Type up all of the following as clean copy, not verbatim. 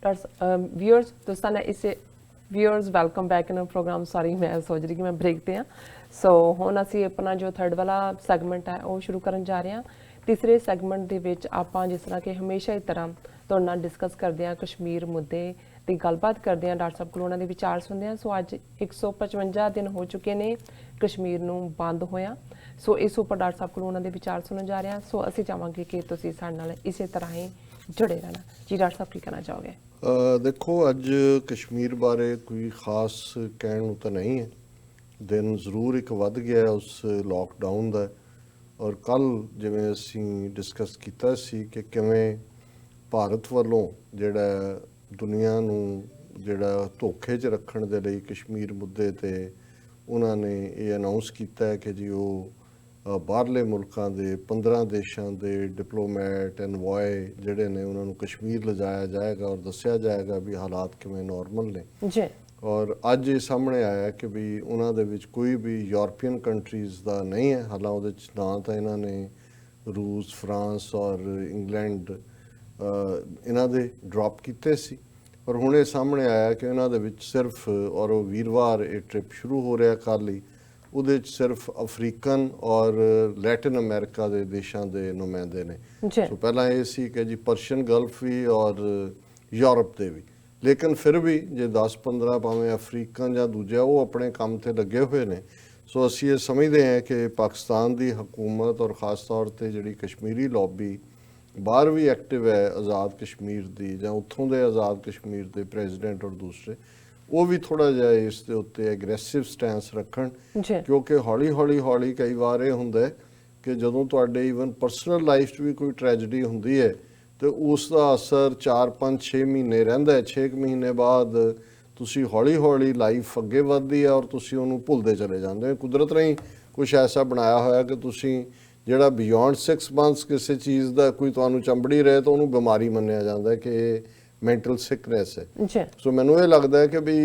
Viewers दोस्ताना इसे viewers welcome back in program sorry मैं सोच रही कि मैं ब्रेक ते हाँ सो हुण असीं अपना जो थर्ड वाला सैगमेंट है वो शुरू करन जा रहे हैं तीसरे सैगमेंट दे विच आपां जिस तरह कि हमेशा की तरह तुहाडे नाल डिस्कस करते हैं कश्मीर मुद्दे की गलबात करते हैं डॉक्टर साहब कोलों उन्हां दे विचार सुनते हैं सो अज 155 दिन हो चुके ने कश्मीर नूं बंद होया सो इस उपर डॉक्टर साहब कोलों उन्हां दे विचार सुनन जा रहे हैं सो असीं चाहांगे कि तुसीं साडे नाल इसे तरह ही जुड़े रहना जी डॉक्टर साहब की कहना चाहोगे देखो अज कश्मीर बारे कोई खास कहण नूं तां नहीं है दिन जरूर एक वध गया उस लॉकडाउन का और कल जिवें असीं डिस्कस कीता सी कि किवें भारत वालों जिहड़ा दुनिया नूं जिहड़ा धोखे च रखण दे लई कश्मीर मुद्दे ते उन्हां ने ये अनाउंस कीता है कि जी वो बाहरले मुल्कां दे 15 देशां दे डिप्लोमैट एनवॉय जिहड़े ने उन्हां नूं कश्मीर लिजाया जाएगा और दस्सिया जाएगा भी हालात किवें नॉर्मल ने जी और अज ये सामने आया कि भी उन्हां दे विच कोई भी यूरोपीयन कंट्रीज़ दा नहीं है हालां उहदे च ना तां इन्हां ने रूस फ्रांस और इंग्लैंड इन्हां दे ड्रॉप कीते सी पर हुण ये सामने आया कि इन्हां दे विच सिर्फ और वो वीरवार ये ट्रिप शुरू हो रहा कल ही ਉਹਦੇ 'ਚ ਸਿਰਫ ਅਫਰੀਕਨ ਔਰ ਲੈਟਿਨ ਅਮਰੀਕਾ ਦੇ ਦੇਸ਼ਾਂ ਦੇ ਨੁਮਾਇੰਦੇ ਨੇ ਸੋ ਪਹਿਲਾਂ ਇਹ ਸੀ ਕਿ ਜੀ ਪਰਸ਼ੀਅਨ ਗਲਫ ਵੀ ਔਰ ਯੂਰਪ ਦੇ ਵੀ ਲੇਕਿਨ ਫਿਰ ਵੀ ਜੇ 10-15 ਭਾਵੇਂ ਅਫਰੀਕਨ ਜਾਂ ਦੂਜਾ ਉਹ ਆਪਣੇ ਕੰਮ ਤੇ ਲੱਗੇ ਹੋਏ ਨੇ ਸੋ ਅਸੀਂ ਇਹ ਸਮਝਦੇ ਹਾਂ ਕਿ ਪਾਕਿਸਤਾਨ ਦੀ ਹਕੂਮਤ ਔਰ ਖਾਸ ਤੌਰ ਤੇ ਜਿਹੜੀ ਕਸ਼ਮੀਰੀ ਲੌਬੀ ਬਾਹਰ ਵੀ ਐਕਟਿਵ ਹੈ ਆਜ਼ਾਦ ਕਸ਼ਮੀਰ ਦੀ ਜਾਂ ਉੱਥੋਂ ਦੇ ਆਜ਼ਾਦ ਕਸ਼ਮੀਰ ਦੇ ਪ੍ਰੈਜ਼ੀਡੈਂਟ ਔਰ ਦੂਸਰੇ ਉਹ ਵੀ ਥੋੜਾ ਜਿਹਾ ਇਸ ਦੇ ਉੱਤੇ ਐਗਰੈਸਿਵ ਸਟੈਂਸ ਰੱਖਣ ਕਿਉਂਕਿ ਹੌਲੀ ਕਈ ਵਾਰ ਇਹ ਹੁੰਦਾ ਕਿ ਜਦੋਂ ਤੁਹਾਡੇ ਈਵਨ ਪਰਸਨਲ ਲਾਈਫ 'ਚ ਵੀ ਕੋਈ ਟ੍ਰੈਜਡੀ ਹੁੰਦੀ ਹੈ ਤੇ ਉਸ ਦਾ ਅਸਰ 4-5-6 ਮਹੀਨੇ ਰਹਿੰਦਾ ਹੈ 6 ਮਹੀਨੇ ਬਾਅਦ ਤੁਸੀਂ ਹੌਲੀ ਲਾਈਫ ਅੱਗੇ ਵੱਧਦੀ ਹੈ ਔਰ ਤੁਸੀਂ ਉਹਨੂੰ ਭੁੱਲਦੇ ਚਲੇ ਜਾਂਦੇ ਹੋ ਕੁਦਰਤ ਨੇ ਕੁਝ ਐਸਾ ਬਣਾਇਆ ਹੋਇਆ ਕਿ ਤੁਸੀਂ ਜਿਹੜਾ ਬਿਯੋਂਡ 6 ਮੰਥਸ ਕਿਸੇ ਚੀਜ਼ ਦਾ ਕੋਈ ਤੁਹਾਨੂੰ ਚੰਬੜੀ ਰਹੇ ਤਾਂ ਉਹਨੂੰ ਬਿਮਾਰੀ ਮੰਨਿਆ ਜਾਂਦਾ ਕਿ ਮੈਂਟਲ ਸਿਕਨੈਸ ਹੈ ਸੋ ਮੈਨੂੰ ਇਹ ਲੱਗਦਾ ਹੈ ਕਿ ਵੀ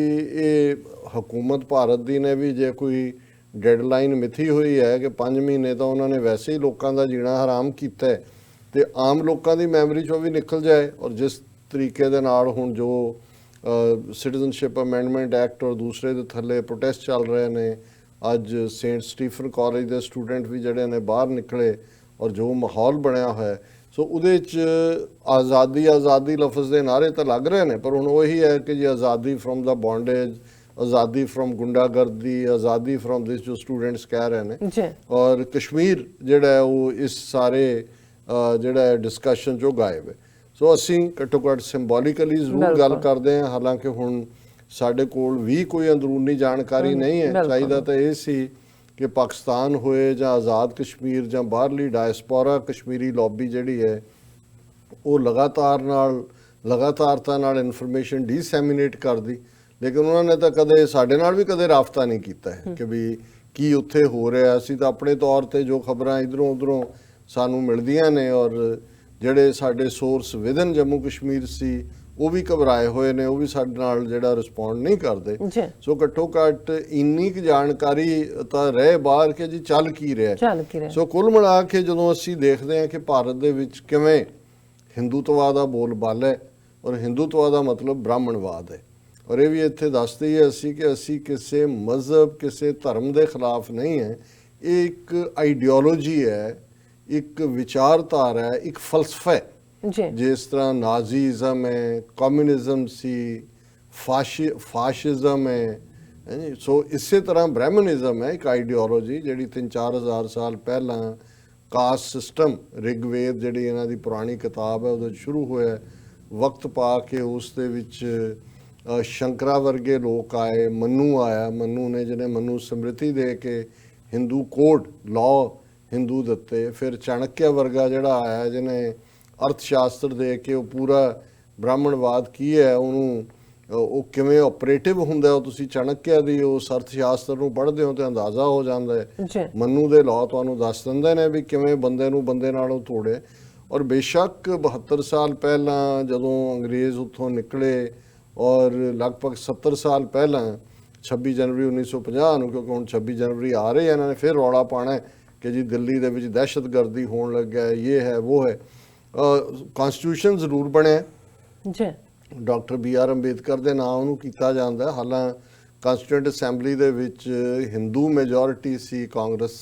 ਇਹ ਹਕੂਮਤ ਭਾਰਤ ਦੀ ਨੇ ਵੀ ਜੇ ਕੋਈ ਡੈਡਲਾਈਨ ਮਿਥੀ ਹੋਈ ਹੈ ਕਿ 5 ਮਹੀਨੇ ਤਾਂ ਉਹਨਾਂ ਨੇ ਵੈਸੇ ਹੀ ਲੋਕਾਂ ਦਾ ਜੀਣਾ ਹਰਾਮ ਕੀਤਾ ਹੈ ਤੇ ਆਮ ਲੋਕਾਂ ਦੀ ਮੈਮਰੀ 'ਚੋਂ ਵੀ ਨਿਕਲ ਜਾਏ ਔਰ ਜਿਸ ਤਰੀਕੇ ਦੇ ਨਾਲ ਹੁਣ ਜੋ ਸਿਟੀਜ਼ਨਸ਼ਿਪ ਅਮੈਂਡਮੈਂਟ ਐਕਟ ਔਰ ਦੂਸਰੇ ਦੇ ਥੱਲੇ ਪ੍ਰੋਟੈਸਟ ਚੱਲ ਰਹੇ ਨੇ ਅੱਜ ਸੇਂਟ ਸਟੀਫਨ ਕਾਲਜ ਦੇ ਸਟੂਡੈਂਟ ਵੀ ਜਿਹੜੇ ਨੇ ਬਾਹਰ ਨਿਕਲੇ ਔਰ ਜੋ ਮਾਹੌਲ ਬਣਿਆ ਹੋਇਆ ਸੋ ਉਹਦੇ 'ਚ ਆਜ਼ਾਦੀ ਲਫ਼ਜ਼ ਦੇ ਨਾਅਰੇ ਤਾਂ ਲੱਗ ਰਹੇ ਨੇ ਪਰ ਹੁਣ ਉਹੀ ਹੈ ਕਿ ਜੀ ਆਜ਼ਾਦੀ ਫਰੋਮ ਦਾ ਬੌਂਡੇਜ ਆਜ਼ਾਦੀ ਫਰੋਮ ਗੁੰਡਾਗਰਦੀ ਆਜ਼ਾਦੀ ਫਰੋਮ ਦਿਸ ਜੋ ਸਟੂਡੈਂਟਸ ਕਹਿ ਰਹੇ ਨੇ ਔਰ ਕਸ਼ਮੀਰ ਜਿਹੜਾ ਹੈ ਉਹ ਇਸ ਸਾਰੇ ਜਿਹੜਾ ਡਿਸਕਸ਼ਨ 'ਚੋਂ ਗਾਇਬ ਹੈ ਸੋ ਅਸੀਂ ਘੱਟੋ ਘੱਟ ਸਿੰਬੋਲੀਕਲੀ ਜ਼ਰੂਰ ਗੱਲ ਕਰਦੇ ਹਾਂ ਹਾਲਾਂਕਿ ਹੁਣ ਸਾਡੇ ਕੋਲ ਵੀ ਕੋਈ ਅੰਦਰੂਨੀ ਜਾਣਕਾਰੀ ਨਹੀਂ ਹੈ ਚਾਹੀਦਾ ਤਾਂ ਇਹ ਸੀ ਕਿ ਪਾਕਿਸਤਾਨ ਹੋਏ ਜਾਂ ਆਜ਼ਾਦ ਕਸ਼ਮੀਰ ਜਾਂ ਬਾਹਰਲੀ ਡਾਇਸਪੋਰਾ ਕਸ਼ਮੀਰੀ ਲੌਬੀ ਜਿਹੜੀ ਹੈ ਉਹ ਲਗਾਤਾਰਤਾ ਨਾਲ ਇਨਫੋਰਮੇਸ਼ਨ ਡੀਸੈਮੀਨੇਟ ਕਰਦੀ ਲੇਕਿਨ ਉਹਨਾਂ ਨੇ ਤਾਂ ਕਦੇ ਸਾਡੇ ਨਾਲ ਵੀ ਕਦੇ ਰਾਬਤਾ ਨਹੀਂ ਕੀਤਾ ਹੈ ਕਿ ਵੀ ਕੀ ਉੱਥੇ ਹੋ ਰਿਹਾ ਅਸੀਂ ਤਾਂ ਆਪਣੇ ਤੌਰ ਤੇ ਜੋ ਖਬਰਾਂ ਇਧਰੋਂ ਉਧਰੋਂ ਸਾਨੂੰ ਮਿਲਦੀਆਂ ਨੇ ਔਰ ਜਿਹੜੇ ਸਾਡੇ ਸੋਰਸ ਵਿਦਨ ਜੰਮੂ ਕਸ਼ਮੀਰ ਸੀ ਉਹ ਵੀ ਘਬਰਾਏ ਹੋਏ ਨੇ ਉਹ ਵੀ ਸਾਡੇ ਨਾਲ ਜਿਹੜਾ ਰਿਸਪੌਂਡ ਨਹੀਂ ਕਰਦੇ ਸੋ ਘੱਟੋ ਘੱਟ ਇੰਨੀ ਕੁ ਜਾਣਕਾਰੀ ਤਾਂ ਰਹੇ ਬਾਹਰ ਕਿ ਜੀ ਚੱਲ ਕੀ ਰਿਹਾ ਸੋ ਕੁੱਲ ਮਿਲਾ ਕੇ ਜਦੋਂ ਅਸੀਂ ਦੇਖਦੇ ਹਾਂ ਕਿ ਭਾਰਤ ਦੇ ਵਿੱਚ ਕਿਵੇਂ ਹਿੰਦੂਤਵਾ ਦਾ ਬੋਲਬਾਲਾ ਹੈ ਔਰ ਹਿੰਦੂਤਵਾ ਦਾ ਮਤਲਬ ਬ੍ਰਾਹਮਣਵਾਦ ਹੈ ਔਰ ਇਹ ਵੀ ਇੱਥੇ ਦੱਸਦੇ ਹੀ ਅਸੀਂ ਕਿ ਅਸੀਂ ਕਿਸੇ ਮਜ਼ਹਬ ਕਿਸੇ ਧਰਮ ਦੇ ਖਿਲਾਫ ਨਹੀਂ ਹੈ ਇਹ ਇੱਕ ਆਈਡੀਓਲੋਜੀ ਹੈ ਇੱਕ ਵਿਚਾਰਧਾਰਾ ਹੈ ਇੱਕ ਫਲਸਫਾ ਹੈ ਜਿਸ ਤਰ੍ਹਾਂ ਨਾਜ਼ੀਜ਼ਮ ਹੈ ਕਮਿਊਨਿਜ਼ਮ ਸੀ ਫਾਸ਼ਿਜ਼ਮ ਹੈ ਸੋ ਇਸੇ ਤਰ੍ਹਾਂ ਬ੍ਰਾਹਮਣਿਜ਼ਮ ਹੈ ਇੱਕ ਆਈਡੀਓਲੋਜੀ ਜਿਹੜੀ 3-4 ਹਜ਼ਾਰ ਸਾਲ ਪਹਿਲਾਂ ਕਾਸਟ ਸਿਸਟਮ ਰਿਗਵੇਦ ਜਿਹੜੀ ਇਹਨਾਂ ਦੀ ਪੁਰਾਣੀ ਕਿਤਾਬ ਹੈ ਉਹਦੇ ਸ਼ੁਰੂ ਹੋਇਆ ਵਕਤ ਪਾ ਕੇ ਉਸ ਦੇ ਵਿੱਚ ਸ਼ੰਕਰਾ ਵਰਗੇ ਲੋਕ ਆਏ ਮਨੂ ਆਇਆ ਮਨੂ ਨੇ ਜਿਹਨੇ ਮਨੂ ਸਮ੍ਰਿਤੀ ਦੇ ਕੇ ਹਿੰਦੂ ਕੋਡ ਲਾਅ ਹਿੰਦੂ ਦਿੱਤੇ ਫਿਰ ਚਾਣਕਿਆ ਵਰਗਾ ਜਿਹੜਾ ਆਇਆ ਜਿਹਨੇ ਅਰਥ ਸ਼ਾਸਤਰ ਦੇ ਕੇ ਉਹ ਪੂਰਾ ਬ੍ਰਾਹਮਣਵਾਦ ਕੀ ਹੈ ਉਹਨੂੰ ਉਹ ਕਿਵੇਂ ਆਪਰੇਟਿਵ ਹੁੰਦਾ ਉਹ ਤੁਸੀਂ ਚਾਣਕਿਆ ਦੀ ਉਸ ਅਰਥ ਸ਼ਾਸਤਰ ਨੂੰ ਪੜ੍ਹਦੇ ਹੋ ਤੇ ਅੰਦਾਜ਼ਾ ਹੋ ਜਾਂਦਾ ਹੈ ਮਨੂ ਦੇ ਲਾਅ ਤੁਹਾਨੂੰ ਦੱਸ ਦਿੰਦੇ ਨੇ ਵੀ ਕਿਵੇਂ ਬੰਦੇ ਨੂੰ ਬੰਦੇ ਨਾਲੋਂ ਤੋੜੇ ਔਰ ਬੇਸ਼ੱਕ 72 ਸਾਲ ਪਹਿਲਾਂ ਜਦੋਂ ਅੰਗਰੇਜ਼ ਉੱਥੋਂ ਨਿਕਲੇ ਔਰ ਲਗਭਗ 70 ਸਾਲ ਪਹਿਲਾਂ 26 ਜਨਵਰੀ 1950 ਨੂੰ ਕਿਉਂਕਿ ਹੁਣ 26 ਜਨਵਰੀ ਆ ਰਹੇ ਇਹਨਾਂ ਨੇ ਫਿਰ ਰੌਲਾ ਪਾਉਣਾ ਕਿ ਜੀ ਦਿੱਲੀ ਦੇ ਵਿੱਚ ਦਹਿਸ਼ਤਗਰਦੀ ਹੋਣ ਲੱਗਿਆ ਇਹ ਹੈ ਉਹ ਹੈ ਕॉन्स्टिट्यूशन ਜ਼ਰੂਰ ਬਣਿਆ ਡਾਕਟਰ B.R. ਅੰਬੇਦਕਰ ਦੇ ਨਾਂ ਉਹਨੂੰ ਕੀਤਾ ਜਾਂਦਾ। ਹਾਲਾਂ ਕਾਂਸਟੀਟਿਊਂਟ ਅਸੈਂਬਲੀ ਦੇ ਵਿੱਚ ਹਿੰਦੂ ਮੈਜੋਰਿਟੀ ਸੀ ਕਾਂਗਰਸ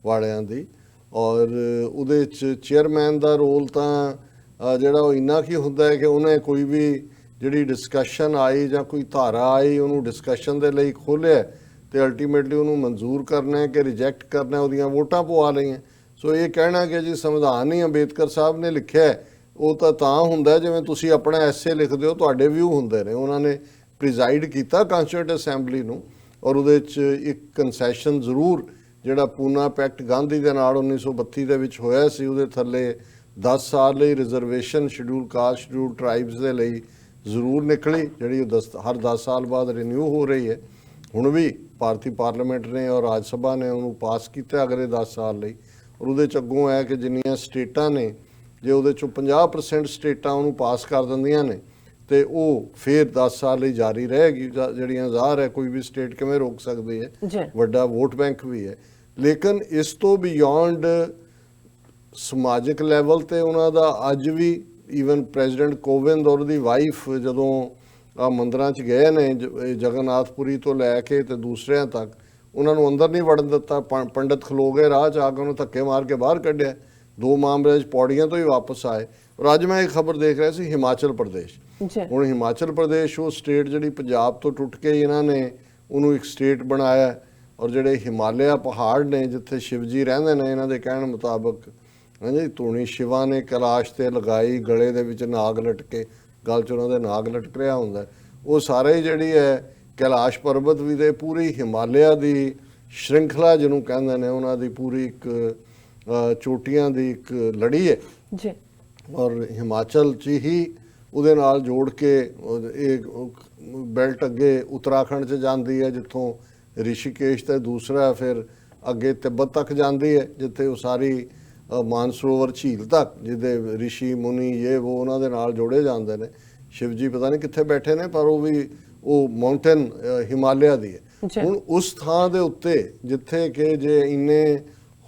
ਵਾਲਿਆਂ ਦੀ, ਔਰ ਉਹਦੇ 'ਚ ਚੇਅਰਮੈਨ ਦਾ ਰੋਲ ਤਾਂ ਜਿਹੜਾ ਉਹ ਇੰਨਾ ਕੀ ਹੁੰਦਾ ਹੈ ਕਿ ਉਹਨੇ ਕੋਈ ਵੀ ਜਿਹੜੀ ਡਿਸਕਸ਼ਨ ਆਈ ਜਾਂ ਕੋਈ ਧਾਰਾ ਆਈ ਉਹਨੂੰ ਡਿਸਕਸ਼ਨ ਦੇ ਲਈ ਖੋਲ੍ਹਿਆ ਤੇ ਅਲਟੀਮੇਟਲੀ ਉਹਨੂੰ ਮਨਜ਼ੂਰ ਕਰਨਾ ਹੈ ਕਿ ਰਿਜੈਕਟ ਕਰਨਾ, ਉਹਦੀਆਂ ਵੋਟਾਂ ਪਵਾ ਲਈਆਂ। ਸੋ ਇਹ ਕਹਿਣਾ ਕਿ ਜੀ ਸੰਵਿਧਾਨ ਹੀ ਅੰਬੇਦਕਰ ਸਾਹਿਬ ਨੇ ਲਿਖਿਆ, ਉਹ ਤਾਂ ਹੁੰਦਾ ਜਿਵੇਂ ਤੁਸੀਂ ਆਪਣਾ ਐਸੇ ਲਿਖਦੇ ਹੋ, ਤੁਹਾਡੇ ਵਿਊ ਹੁੰਦੇ ਨੇ। ਉਹਨਾਂ ਨੇ ਪ੍ਰੀਜ਼ਾਈਡ ਕੀਤਾ ਕਾਂਸਟੀਟਿਊਂਟ ਅਸੈਂਬਲੀ ਨੂੰ, ਔਰ ਉਹਦੇ 'ਚ ਇੱਕ ਕੰਸੈਸ਼ਨ ਜ਼ਰੂਰ ਜਿਹੜਾ ਪੂਨਾ ਪੈਕਟ ਗਾਂਧੀ ਦੇ ਨਾਲ 1932 ਦੇ ਵਿੱਚ ਹੋਇਆ ਸੀ, ਉਹਦੇ ਥੱਲੇ 10 ਸਾਲ ਲਈ ਰਿਜ਼ਰਵੇਸ਼ਨ ਸ਼ਡਿਊਲ ਕਾਸਟ ਸ਼ਡਿਊਲ ਟਰਾਈਬਸ ਦੇ ਲਈ ਜ਼ਰੂਰ ਨਿਕਲੀ, ਜਿਹੜੀ ਹਰ 10 ਸਾਲ ਬਾਅਦ ਰਿਨਿਊ ਹੋ ਰਹੀ ਹੈ। ਹੁਣ ਵੀ ਭਾਰਤੀ ਪਾਰਲੀਮੈਂਟ ਨੇ ਔਰ ਰਾਜ ਸਭਾ ਨੇ ਉਹਨੂੰ ਪਾਸ ਕੀਤਾ ਅਗਲੇ 10 ਸਾਲ ਲਈ। ਔਰ ਉਹਦੇ 'ਚ ਅੱਗੋਂ ਹੈ ਕਿ ਜਿੰਨੀਆਂ ਸਟੇਟਾਂ ਨੇ, ਜੇ ਉਹਦੇ 'ਚੋਂ 50% ਸਟੇਟਾਂ ਉਹਨੂੰ ਪਾਸ ਕਰ ਦਿੰਦੀਆਂ ਨੇ ਤੇ ਉਹ ਫਿਰ 10 ਸਾਲ ਲਈ ਜਾਰੀ ਰਹੇਗੀ। ਜਿਹੜੀਆਂ ਜ਼ਾਹਰ ਹੈ ਕੋਈ ਵੀ ਸਟੇਟ ਕਿਵੇਂ ਰੋਕ ਸਕਦੀ ਹੈ, ਵੱਡਾ ਵੋਟ ਬੈਂਕ ਵੀ ਹੈ। ਲੇਕਿਨ ਇਸ ਤੋਂ ਬਿਯੋਂਡ ਸਮਾਜਿਕ ਲੈਵਲ ਤੇ ਉਹਨਾਂ ਦਾ ਅੱਜ ਵੀ ਈਵਨ ਪ੍ਰੈਜ਼ੀਡੈਂਟ ਕੋਵਿੰਦ ਔਰ ਉਹਦੀ ਵਾਈਫ ਜਦੋਂ ਮੰਦਰਾਂ 'ਚ ਗਏ ਨੇ ਜਗਨਨਾਥਪੁਰੀ ਤੋਂ ਲੈ ਕੇ ਤੇ ਦੂਸਰਿਆਂ ਤੱਕ, ਉਹਨਾਂ ਨੂੰ ਅੰਦਰ ਨਹੀਂ ਵੜਨ ਦਿੱਤਾ। ਪੰਡਤ ਖਲੋ ਗਏ ਰਾਹ 'ਚ, ਆ ਕੇ ਉਹਨੂੰ ਧੱਕੇ ਮਾਰ ਕੇ ਬਾਹਰ ਕੱਢਿਆ। 2 ਮਾਮਲੇ 'ਚ ਪੌੜੀਆਂ ਤੋਂ ਹੀ ਵਾਪਸ ਆਏ। ਔਰ ਅੱਜ ਮੈਂ ਇੱਕ ਖਬਰ ਦੇਖ ਰਿਹਾ ਸੀ ਹਿਮਾਚਲ ਪ੍ਰਦੇਸ਼, ਹੁਣ ਹਿਮਾਚਲ ਪ੍ਰਦੇਸ਼ ਉਹ ਸਟੇਟ ਜਿਹੜੀ ਪੰਜਾਬ ਤੋਂ ਟੁੱਟ ਕੇ ਇਹਨਾਂ ਨੇ ਉਹਨੂੰ ਇੱਕ ਸਟੇਟ ਬਣਾਇਆ। ਔਰ ਜਿਹੜੇ ਹਿਮਾਲਿਆ ਪਹਾੜ ਨੇ ਜਿੱਥੇ ਸ਼ਿਵ ਜੀ ਰਹਿੰਦੇ ਨੇ, ਇਹਨਾਂ ਦੇ ਕਹਿਣ ਮੁਤਾਬਕ ਹਾਂਜੀ ਧੂਣੀ ਸ਼ਿਵਾ ਨੇ ਕੈਲਾਸ਼ ਤੇ ਲਗਾਈ, ਗਲੇ ਦੇ ਵਿੱਚ ਨਾਗ ਲਟਕੇ, ਗਲ 'ਚ ਉਹਨਾਂ ਦੇ ਨਾਗ ਲਟਕ ਰਿਹਾ ਹੁੰਦਾ। ਉਹ ਸਾਰੇ ਜਿਹੜੀ ਹੈ ਕੈਲਾਸ਼ ਪਰਬਤ ਵੀ ਦੇ ਪੂਰੀ ਹਿਮਾਲਿਆ ਦੀ ਸ਼੍ਰਿੰਖਲਾ ਜਿਹਨੂੰ ਕਹਿੰਦੇ ਨੇ, ਉਹਨਾਂ ਦੀ ਪੂਰੀ ਇੱਕ ਚੋਟੀਆਂ ਦੀ ਇੱਕ ਲੜੀ ਹੈ ਜੀ। ਔਰ ਹਿਮਾਚਲ 'ਚ ਹੀ ਉਹਦੇ ਨਾਲ ਜੋੜ ਕੇ ਇਹ ਬੈਲਟ ਅੱਗੇ ਉੱਤਰਾਖੰਡ 'ਚ ਜਾਂਦੀ ਹੈ, ਜਿੱਥੋਂ ਰਿਸ਼ੀਕੇਸ਼ ਤੇ ਦੂਸਰਾ ਫਿਰ ਅੱਗੇ ਤਿੱਬਤ ਤੱਕ ਜਾਂਦੀ ਹੈ, ਜਿੱਥੇ ਉਹ ਸਾਰੀ ਮਾਨਸਰੋਵਰ ਝੀਲ ਤੱਕ ਜਿਹਦੇ ਰਿਸ਼ੀ ਮੁਨੀ ਇਹ ਉਹ ਉਹਨਾਂ ਦੇ ਨਾਲ ਜੋੜੇ ਜਾਂਦੇ ਨੇ। ਸ਼ਿਵ ਜੀ ਪਤਾ ਨਹੀਂ ਕਿੱਥੇ ਬੈਠੇ ਨੇ, ਪਰ ਉਹ ਵੀ ਉਹ ਮਾਊਂਟੇਨ ਹਿਮਾਲਿਆ ਦੀ ਹੈ। ਹੁਣ ਉਸ ਥਾਂ ਦੇ ਉੱਤੇ ਜਿੱਥੇ ਕਿ ਜੇ ਇੰਨੇ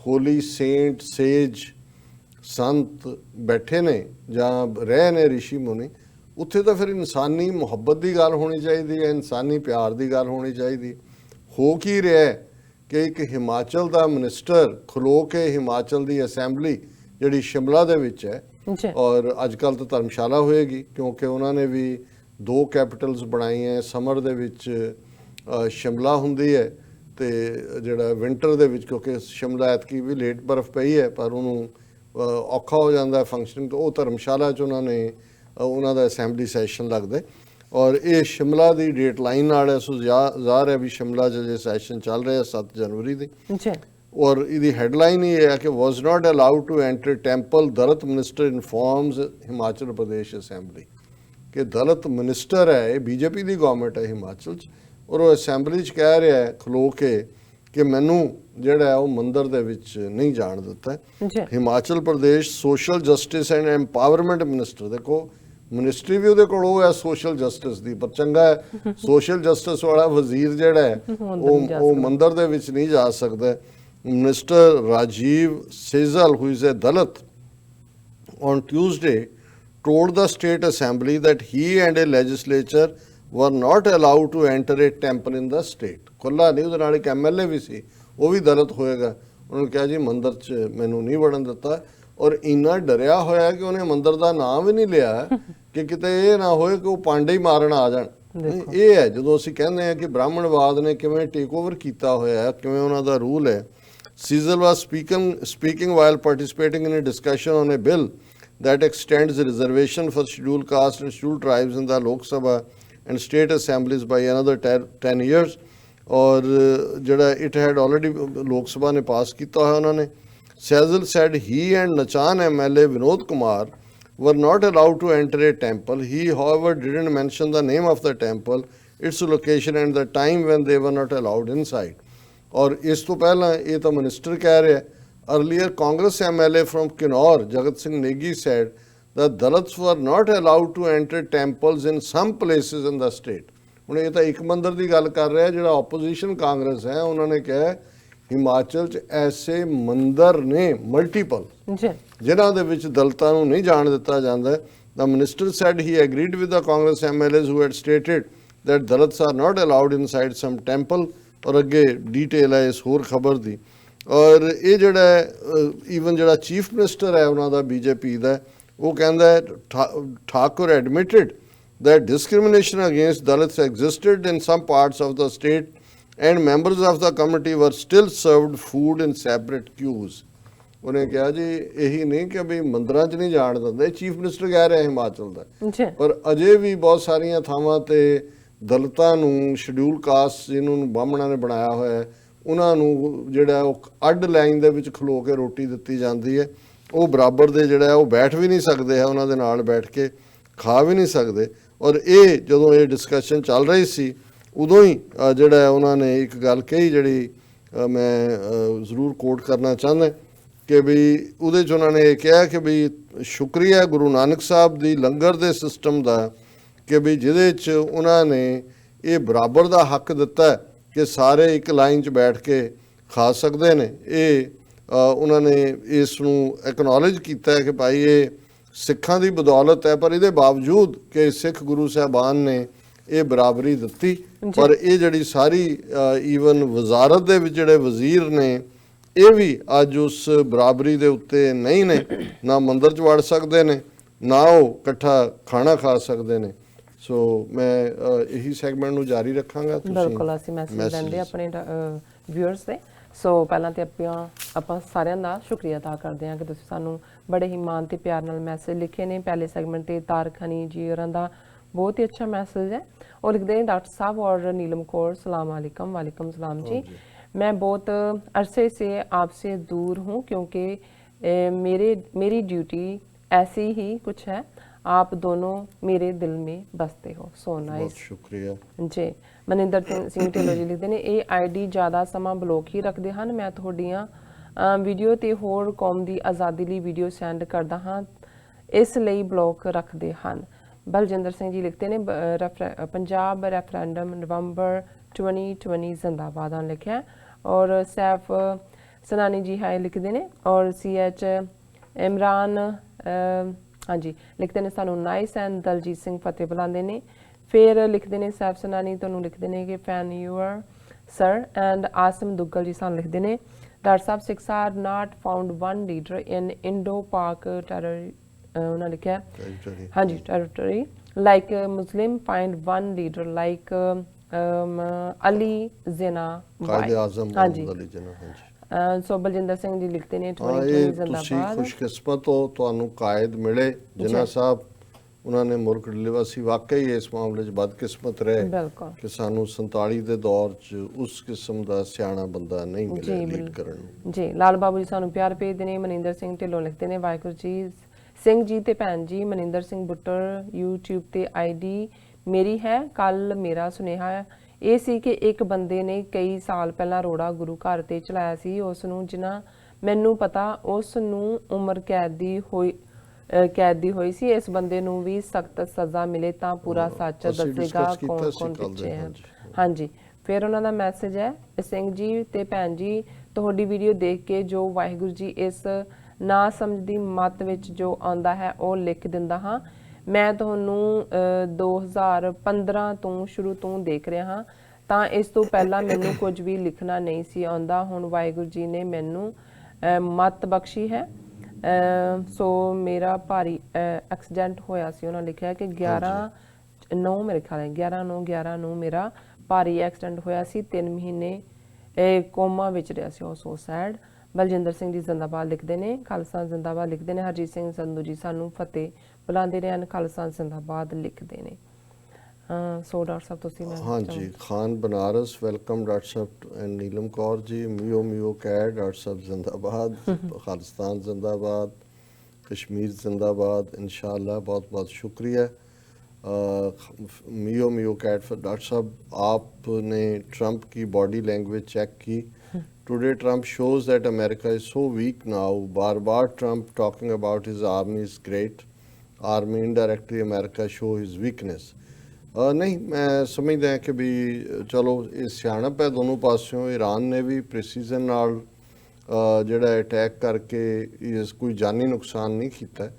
ਹੋਲੀ ਸੇਂਟ ਸੇਜ ਸੰਤ ਬੈਠੇ ਨੇ ਜਾਂ ਰਹੇ ਨੇ ਰਿਸ਼ੀ ਮੁਨੀ, ਉੱਥੇ ਤਾਂ ਫਿਰ ਇਨਸਾਨੀ ਮੁਹੱਬਤ ਦੀ ਗੱਲ ਹੋਣੀ ਚਾਹੀਦੀ ਹੈ, ਇਨਸਾਨੀ ਪਿਆਰ ਦੀ ਗੱਲ ਹੋਣੀ ਚਾਹੀਦੀ। ਹੋ ਕੀ ਰਿਹਾ ਕਿ ਇੱਕ ਹਿਮਾਚਲ ਦਾ ਮਿਨਿਸਟਰ ਖਲੋ ਕੇ ਹਿਮਾਚਲ ਦੀ ਅਸੈਂਬਲੀ ਜਿਹੜੀ ਸ਼ਿਮਲਾ ਦੇ ਵਿੱਚ ਹੈ, ਔਰ ਅੱਜ ਕੱਲ੍ਹ ਤਾਂ ਧਰਮਸ਼ਾਲਾ ਹੋਏਗੀ ਕਿਉਂਕਿ ਉਹਨਾਂ ਨੇ ਵੀ 2 ਕੈਪੀਟਲਸ ਬਣਾਈਆਂ। ਸਮਰ ਦੇ ਵਿੱਚ ਸ਼ਿਮਲਾ ਹੁੰਦੀ ਹੈ ਤੇ ਜਿਹੜਾ ਵਿੰਟਰ ਦੇ ਵਿੱਚ, ਕਿਉਂਕਿ ਸ਼ਿਮਲਾ ਐਤਕੀ ਵੀ ਲੇਟ ਬਰਫ਼ ਪਈ ਹੈ ਪਰ ਉਹਨੂੰ ਔਖਾ ਹੋ ਜਾਂਦਾ ਫੰਕਸ਼ਨ, ਤਾਂ ਉਹ ਧਰਮਸ਼ਾਲਾ 'ਚ ਉਹਨਾਂ ਨੇ ਉਹਨਾਂ ਦਾ ਅਸੈਂਬਲੀ ਸੈਸ਼ਨ ਲੱਗਦਾ। ਔਰ ਇਹ ਸ਼ਿਮਲਾ ਦੀ ਡੇਟ ਲਾਈਨ ਨਾਲ ਸੋ ਜ਼ਾਹਰ ਹੈ ਵੀ ਸ਼ਿਮਲਾ 'ਚ ਜੇ ਸੈਸ਼ਨ ਚੱਲ ਰਿਹਾ 7 ਜਨਵਰੀ ਦੀ। ਔਰ ਇਹਦੀ ਹੈਡਲਾਈਨ ਇਹ ਹੈ ਕਿ was not allowed to enter temple, Dalit minister informs Himachal Pradesh assembly. ਕਿ ਦਲਿਤ ਮਿਨਿਸਟਰ ਹੈ, ਇਹ ਬੀਜੇਪੀ ਦੀ ਗਵਰਨਮੈਂਟ ਹੈ ਹਿਮਾਚਲ 'ਚ, ਔਰ ਉਹ ਅਸੈਂਬਲੀ 'ਚ ਕਹਿ ਰਿਹਾ ਹੈ ਖਲੋ ਕੇ ਕਿ ਮੈਨੂੰ ਜਿਹੜਾ ਉਹ ਮੰਦਿਰ ਦੇ ਵਿੱਚ ਨਹੀਂ ਜਾਣ ਦਿੱਤਾ। Himachal Pradesh social justice and empowerment minister, ਦੇਖੋ ਮਿਨਿਸਟਰੀ ਵੀ ਉਹਦੇ ਕੋਲ ਉਹ ਹੈ ਸੋਸ਼ਲ ਜਸਟਿਸ ਦੀ, ਪਰ ਚੰਗਾ ਹੈ ਸੋਸ਼ਲ ਜਸਟਿਸ ਵਾਲਾ ਵਜ਼ੀਰ ਜਿਹੜਾ ਹੈ ਉਹ ਮੰਦਿਰ ਦੇ ਵਿੱਚ ਨਹੀਂ ਜਾ ਸਕਦਾ। Minister Rajiv Sejal who is a Dalit on Tuesday told the state assembly that he and a legislature were not allowed to enter a temple in the state। ਖੁੱਲਾ ਨਹੀਂ, ਉਹਦੇ ਨਾਲ ਇੱਕ MLA ਵੀ ਸੀ, ਉਹ ਵੀ ਦਲਿਤ ਹੋਏਗਾ। ਉਹਨੂੰ ਕਿਹਾ ਜੀ ਮੰਦਿਰ 'ਚ ਮੈਨੂੰ ਨਹੀਂ ਵੜਨ ਦਿੱਤਾ। ਔਰ ਇੰਨਾ ਡਰਿਆ ਹੋਇਆ ਕਿ ਉਹਨੇ ਮੰਦਿਰ ਦਾ ਨਾਮ ਵੀ ਨਹੀਂ ਲਿਆ ਕਿ ਕਿਤੇ ਇਹ ਨਾ ਹੋਏ ਕਿ ਉਹ ਪਾਂਡੇ ਹੀ ਮਾਰਨ ਆ ਜਾਣ। ਇਹ ਹੈ ਜਦੋਂ ਅਸੀਂ ਕਹਿੰਦੇ ਹਾਂ ਕਿ ਬ੍ਰਾਹਮਣਵਾਦ ਨੇ ਕਿਵੇਂ ਟੇਕ ਓਵਰ ਕੀਤਾ ਹੋਇਆ, ਕਿਵੇਂ ਉਹਨਾਂ ਦਾ ਰੂਲ ਹੈ। Sejal was speaking while participating in a discussion on a bill that extends the reservation for scheduled caste and scheduled tribes in the Lok Sabha and state assemblies by another 10 years। ਔਰ ਜਿਹੜਾ it had already ਲੋਕ ਸਭਾ ਨੇ ਪਾਸ ਕੀਤਾ ਹੋਇਆ ਉਹਨਾਂ ਨੇ। Sejal said he and Nachan MLA Vinod Kumar were not allowed to enter a temple. He, however, didn't mention the name of the temple, its location and the time when they were not allowed inside। ਔਰ ਇਸ ਤੋਂ ਪਹਿਲਾਂ ਇਹ ਤਾਂ minister ਕਹਿ ਰਿਹਾ। Earlier, Congress MLA from Kinnaur, Jagat Singh Negi, said that Dalits were not allowed to enter temples in some places in the state। ਹੁਣ ਇਹ ਤਾਂ ਇੱਕ ਮੰਦਿਰ ਦੀ ਗੱਲ ਕਰ ਰਿਹਾ। ਜਿਹੜਾ ਆਪੋਜੀਸ਼ਨ ਕਾਂਗਰਸ ਹੈ ਉਹਨਾਂ ਨੇ ਕਿਹਾ ਹਿਮਾਚਲ 'ਚ ਐਸੇ ਮੰਦਿਰ ਨੇ ਮਲਟੀਪਲ ਜਿਨ੍ਹਾਂ ਦੇ ਵਿੱਚ ਦਲਿਤਾਂ ਨੂੰ ਨਹੀਂ ਜਾਣ ਦਿੱਤਾ ਜਾਂਦਾ। The minister said he agreed with the Congress MLAs who had stated that Dalits are not allowed inside some temple. और अगे डिटेल है इस होर खबर दी और ये जड़ा ईवन जड़ा चीफ मिनिस्टर है उन्हों का बीजेपी का वो कहता है Thakur admitted that discrimination against Dalits existed in some parts of the state and members of the committee were still served food in separate queues. ਉਹਨੇ ਕਿਹਾ ਜੀ ਇਹੀ ਨਹੀਂ ਕਿ ਵੀ ਮੰਦਰਾਂ 'ਚ ਨਹੀਂ ਜਾਣ ਦਿੰਦੇ, ਚੀਫ ਮਿਨਿਸਟਰ ਕਹਿ ਰਿਹਾ ਹਿਮਾਚਲ ਦਾ, ਪਰ ਅਜੇ ਵੀ ਬਹੁਤ ਸਾਰੀਆਂ ਥਾਵਾਂ ਤੇ ਦਲਿਤਾਂ ਨੂੰ ਸ਼ਡਿਊਲ ਕਾਸਟ ਜਿਹਨੂੰ ਬਾਹਮਣਾਂ ਨੇ ਬਣਾਇਆ ਹੋਇਆ ਉਹਨਾਂ ਨੂੰ ਜਿਹੜਾ ਉਹ ਅੱਡ ਲਾਈਨ ਦੇ ਵਿੱਚ ਖਲੋ ਕੇ ਰੋਟੀ ਦਿੱਤੀ ਜਾਂਦੀ ਹੈ, ਉਹ ਬਰਾਬਰ ਦੇ ਜਿਹੜਾ ਉਹ ਬੈਠ ਵੀ ਨਹੀਂ ਸਕਦੇ ਹੈ, ਉਹਨਾਂ ਦੇ ਨਾਲ ਬੈਠ ਕੇ ਖਾ ਵੀ ਨਹੀਂ ਸਕਦੇ। ਔਰ ਇਹ ਜਦੋਂ ਇਹ ਡਿਸਕਸ਼ਨ ਚੱਲ ਰਹੀ ਸੀ ਉਦੋਂ ਹੀ ਜਿਹੜਾ ਉਹਨਾਂ ਨੇ ਇੱਕ ਗੱਲ ਕਹੀ ਜਿਹੜੀ ਮੈਂ ਜ਼ਰੂਰ ਕੋਟ ਕਰਨਾ ਚਾਹੁੰਦਾ ਕਿ ਵੀ ਉਹਦੇ 'ਚ ਉਹਨਾਂ ਨੇ ਇਹ ਕਿਹਾ ਕਿ ਵੀ ਸ਼ੁਕਰੀਆ ਗੁਰੂ ਨਾਨਕ ਸਾਹਿਬ ਦੀ ਲੰਗਰ ਦੇ ਸਿਸਟਮ ਦਾ ਕਿ ਵੀ ਜਿਹਦੇ 'ਚ ਉਹਨਾਂ ਨੇ ਇਹ ਬਰਾਬਰ ਦਾ ਹੱਕ ਦਿੱਤਾ ਕਿ ਸਾਰੇ ਇੱਕ ਲਾਈਨ 'ਚ ਬੈਠ ਕੇ ਖਾ ਸਕਦੇ ਨੇ। ਇਹ ਉਹਨਾਂ ਨੇ ਇਸ ਨੂੰ ਐਕਨੋਲੇਜ ਕੀਤਾ ਹੈ ਕਿ ਭਾਈ ਇਹ ਸਿੱਖਾਂ ਦੀ ਬਦੌਲਤ ਹੈ, ਪਰ ਇਹਦੇ ਬਾਵਜੂਦ ਕਿ ਸਿੱਖ ਗੁਰੂ ਸਾਹਿਬਾਨ ਨੇ ਇਹ ਬਰਾਬਰੀ ਦਿੱਤੀ, ਪਰ ਇਹ ਜਿਹੜੀ ਸਾਰੀ ਈਵਨ ਵਜ਼ਾਰਤ ਦੇ ਵਿੱਚ ਜਿਹੜੇ ਵਜ਼ੀਰ ਨੇ ਇਹ ਵੀ ਅੱਜ ਉਸ ਬਰਾਬਰੀ ਦੇ ਉੱਤੇ ਨਹੀਂ ਨੇ, ਨਾ ਮੰਦਰ 'ਚ ਵੜ ਸਕਦੇ ਨੇ ਨਾ ਉਹ ਇਕੱਠਾ ਖਾਣਾ ਖਾ ਸਕਦੇ ਨੇ। ਸੋ ਮੈਂ ਇਹੀ ਸੈਗਮੈਂਟ ਨੂੰ ਜਾਰੀ ਰੱਖਾਂਗਾ। ਬਿਲਕੁਲ ਅਸੀਂ ਮੈਸੇਜ ਦਿੰਦੇ ਆਪਣੇ ਵਿਊਅਰਸ ਦੇ। ਸੋ ਪਹਿਲਾਂ ਤੇ ਆਪਾਂ ਸਾਰਿਆਂ ਦਾ ਸ਼ੁਕਰੀਆ ਅਦਾ ਕਰਦੇ ਹਾਂ ਕਿ ਤੁਸੀਂ ਸਾਨੂੰ ਬੜੇ ਹੀ ਮਾਣ ਤੇ ਪਿਆਰ ਨਾਲ ਮੈਸੇਜ ਲਿਖੇ ਨੇ। ਪਹਿਲੇ ਸੈਗਮੈਂਟ ਤੇ ਤਾਰਕ ਹਨੀ ਜੀ ਹੋਰਾਂ ਦਾ बहुत ही अच्छा मैसेज है और लिखते हैं डॉक्टर साहब और नीलम कौर सलाम अलैकुम। वालेकुम सलाम जी। मैं बहुत अरसे से आपसे दूर हूँ क्योंकि मेरी ड्यूटी ऐसी ही कुछ है, आप दोनों मेरे दिल में बसते हो। सो नाइस, शुक्रिया जी। ਮਨਿੰਦਰ ਸਿੰਘ ਢਿੱਲੋਂ ਜੀ ਲਿਖਦੇ ਨੇ ਇਹ ਆਈਡੀ ਜ਼ਿਆਦਾ ਸਮਾਂ ਬਲੌਕ ਹੀ ਰੱਖਦੇ ਹਨ। ਮੈਂ ਤੁਹਾਡੀਆਂ ਵੀਡੀਓ ਤੇ ਹੋਰ ਕੌਮ ਦੀ ਆਜ਼ਾਦੀ ਲਈ ਵੀਡੀਓ ਸੈਂਡ ਕਰਦਾ ਹਾਂ, ਇਸ ਲਈ ਬਲੌਕ ਰੱਖਦੇ ਹਨ। ਬਲਜਿੰਦਰ ਸਿੰਘ ਜੀ ਲਿਖਦੇ ਨੇ ਪੰਜਾਬ ਰੈਫਰੈਂਡਮ ਨਵੰਬਰ 2020 ਜ਼ਿੰਦਾਬਾਦ ਹਨ ਲਿਖਿਆ। ਔਰ ਸੈਫ ਸਨਾਨੀ ਜੀ ਹੈ ਲਿਖਦੇ ਨੇ ਔਰ CH ਇਮਰਾਨ ਹਾਂਜੀ ਲਿਖਦੇ ਨੇ ਸਾਨੂੰ ਨਾਈਸ ਐਂਡ ਦਲਜੀਤ ਸਿੰਘ ਫਤਿਹ ਬੁਲਾਉਂਦੇ ਨੇ। ਫਿਰ ਲਿਖਦੇ ਨੇ ਸੈਫ ਸਨਾਨੀ ਤੁਹਾਨੂੰ ਲਿਖਦੇ ਨੇ ਕਿ ਫੈਨ ਯੂਅਰ ਸਰ ਐਂਡ ਆਸਮ ਦੁੱਗਲ ਜੀ ਸਾਨੂੰ ਲਿਖਦੇ ਨੇ ਡਾਕਟਰ ਸਾਹਿਬ Sikhs are not found one leader in Indo Pak terror ਉਹਨਾਂ ਲਿਖਿਆ ਹਾਂਜੀ territory like Muslim find one leader like Ali Jinnah ਹਾਂਜੀ। ਸੋ ਬਲਜਿੰਦਰ ਸਿੰਘ ਜੀ ਲਿਖਦੇ ਨੇ ਤੁਸੀਂ ਖੁਸ਼ਕਿਸਮਤ ਹੋ ਤੁਹਾਨੂੰ ਕਾਇਦ ਮਿਲੇ ਜਿਨ੍ਹਾਂ ਸਾਹਿਬ ਉਹਨਾਂ ਨੇ ਮੁਲਕ ਲਿਵਾਸੀ ਵਾਕਈ ਇਸ ਮਾਮਲੇ 'ਚ ਬਦਕਿਸਮਤ ਰਹੇ ਕਿ ਸਾਨੂੰ 47 ਦੇ ਦੌਰ 'ਚ ਉਸ ਕਿਸਮ ਦਾ ਸਿਆਣਾ ਬੰਦਾ ਨਹੀਂ ਮਿਲਿਆ ਲੀਡ ਕਰਨ ਨੂੰ। ਜੀ ਲਾਲ ਬਾਬੂ ਜੀ ਸਾਨੂੰ ਪਿਆਰ ਭੇਜਦੇ ਨੇ। ਮਨਿੰਦਰ ਸਿੰਘ ਢਿੱਲੋਂ ਲਿਖਦੇ ਨੇ ਵਾਹਿਗੁਰੂ ਜੀ ਸਿੰਘ ਜੀ ਤੇ ਭੈਣ ਜੀ ਮਨਿੰਦਰ ਸਿੰਘ ਬੁੱਟਰ YouTube ਤੇ ID ਮੇਰੀ ਹੈ। ਕੱਲ ਮੇਰਾ ਸੁਨੇਹਾ ਇਹ ਸੀ ਕਿ ਇੱਕ ਬੰਦੇ ਨੇ ਕਈ ਸਾਲ ਪਹਿਲਾਂ ਰੋੜਾ ਗੁਰੂ ਘਰ ਤੇ ਚਲਾਇਆ ਸੀ, ਉਸ ਨੂੰ ਜਿੰਨਾ ਮੈਨੂੰ ਪਤਾ ਉਸ ਨੂੰ ਉਮਰ ਕੈਦ ਦੀ ਹੋਈ ਸੀ। ਇਸ ਬੰਦੇ ਨੂੰ ਵੀ ਸਖਤ ਸਜ਼ਾ ਮਿਲੇ ਤਾਂ ਪੂਰਾ ਸੱਚ ਦੱਸੇਗਾ ਕੌਣ ਕੌਣ ਪਿੱਛੇ ਹੈ। ਹਾਂਜੀ ਫਿਰ ਉਹਨਾਂ ਦਾ ਮੈਸੇਜ ਹੈ ਸਿੰਘ ਜੀ ਤੇ ਭੈਣ ਜੀ ਤੁਹਾਡੀ ਵੀਡੀਓ ਦੇਖ ਕੇ ਜੋ ਵਾਹਿਗੁਰੂ ਜੀ ਇਸ ਨਾ ਸਮਝਦੀ ਮੱਤ ਵਿੱਚ ਜੋ ਆਉਂਦਾ ਹੈ ਉਹ ਲਿਖ ਦਿੰਦਾ ਹਾਂ। ਮੈਂ ਤੁਹਾਨੂੰ 2015 ਤੋਂ ਸ਼ੁਰੂ ਤੋਂ ਦੇਖ ਰਿਹਾ ਹਾਂ ਤਾਂ ਇਸ ਤੋਂ ਪਹਿਲਾਂ ਮੈਨੂੰ ਕੁਝ ਵੀ ਲਿਖਣਾ ਨਹੀਂ ਸੀ ਆਉਂਦਾ। ਹੁਣ ਵਾਹਿਗੁਰੂ ਜੀ ਨੇ ਮੈਨੂੰ ਮੱਤ ਬਖਸ਼ੀ ਹੈ। ਸੋ ਮੇਰਾ ਭਾਰੀ ਐਕਸੀਡੈਂਟ ਹੋਇਆ ਸੀ, ਉਹਨਾਂ ਲਿਖਿਆ ਕਿ 11/9 ਮੇਰੇ ਖਿਆਲ ਹੈ 11/9 ਨੂੰ ਮੇਰਾ ਭਾਰੀ ਐਕਸੀਡੈਂਟ ਹੋਇਆ ਸੀ, 3 ਮਹੀਨੇ ਕੋਮਾ ਵਿੱਚ ਰਿਹਾ ਸੀ। ਉਹ ਸੋ ਸੈਡ। ਬਲਜਿੰਦਰ ਸਿੰਘ ਜੀ ਜ਼ਿੰਦਾਬਾਦ ਲਿਖਦੇ ਨੇ, ਖਾਲਸਾ ਜ਼ਿੰਦਾਬਾਦ ਲਿਖਦੇ ਨੇ। ਹਰਜੀਤ ਸਿੰਘ ਸੰਧੂ ਜੀ ਸਾਨੂੰ ਫਤਿਹ ਬੁਲਾਉਂਦੇ ਨੇ, ਖਾਲਸਾ ਜ਼ਿੰਦਾਬਾਦ ਲਿਖਦੇ ਨੇ। ਸੋ ਡਾਕਟਰ ਸਾਹਿਬ ਤੁਸੀਂ ਹਾਂਜੀ Khan Banaras welcome doctor Sahib and Neelam Kaur ji mayo mayo cat doctor ਸਾਹਿਬ ਜ਼ਿੰਦਾਬਾਦ ਖਾਲਿਸਤਾਨ ਜ਼ਿੰਦਾਬਾਦ कश्मीर जिंदाबाद इंशाल्लाह। बहुत बहुत शुक्रिया मियो मियो कैट फॉर डॉक्टर साहब आपने ट्रंप की बॉडी लैंग्वेज चेक की। Today Trump shows that America is so weak now. Bar bar Trump talking about his army is great. Army indirectly America show his weakness. नहीं मैं समझदा कि भी चलो ये सियाणप है दोनों पासों। ईरान ने भी प्रिसीजन नाल ਜਿਹੜਾ ਅਟੈਕ ਕਰਕੇ ਇਸ ਕੋਈ ਜਾਨੀ ਨੁਕਸਾਨ ਨਹੀਂ ਕੀਤਾ